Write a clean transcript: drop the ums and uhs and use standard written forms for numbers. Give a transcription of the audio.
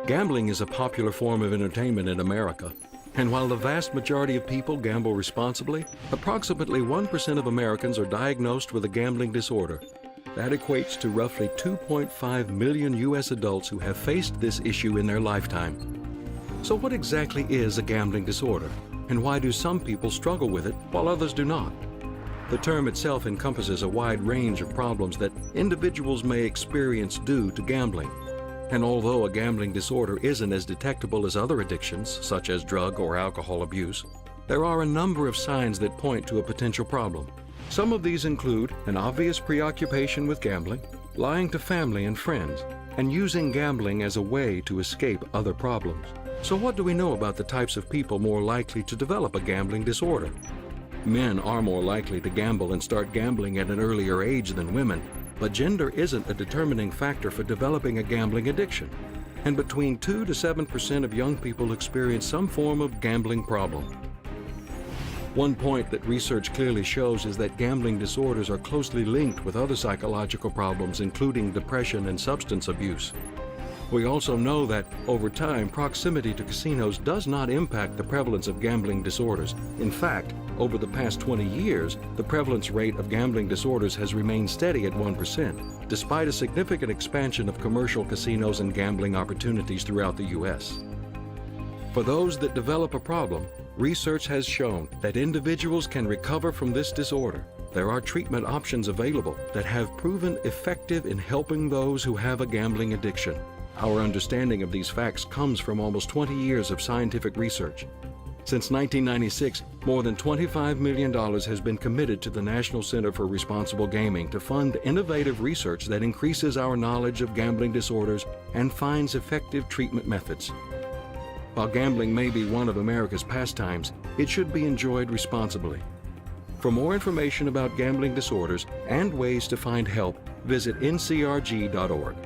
Gambling is a popular form of entertainment in America. And while the vast majority of people gamble responsibly, approximately 1% of Americans are diagnosed with a gambling disorder. That equates to roughly 2.5 million U.S. adults who have faced this issue in their lifetime. So what exactly is a gambling disorder? And why do some people struggle with it while others do not? The term itself encompasses a wide range of problems that individuals may experience due to gambling. And although a gambling disorder isn't as detectable as other addictions, such as drug or alcohol abuse, there are a number of signs that point to a potential problem. Some of these include an obvious preoccupation with gambling, lying to family and friends, and using gambling as a way to escape other problems. So what do we know about the types of people more likely to develop a gambling disorder? Men are more likely to gamble and start gambling at an earlier age than women, but gender isn't a determining factor for developing a gambling addiction. And between 2 to 7% of young people experience some form of gambling problem. One point that research clearly shows is that gambling disorders are closely linked with other psychological problems, including depression and substance abuse. We also know that, over time, proximity to casinos does not impact the prevalence of gambling disorders. In fact, over the past 20 years, the prevalence rate of gambling disorders has remained steady at 1%, despite a significant expansion of commercial casinos and gambling opportunities throughout the U.S. For those that develop a problem, research has shown that individuals can recover from this disorder. There are treatment options available that have proven effective in helping those who have a gambling addiction. Our understanding of these facts comes from almost 20 years of scientific research. Since 1996, more than $25 million has been committed to the National Center for Responsible Gaming to fund innovative research that increases our knowledge of gambling disorders and finds effective treatment methods. While gambling may be one of America's pastimes, it should be enjoyed responsibly. For more information about gambling disorders and ways to find help, visit ncrg.org.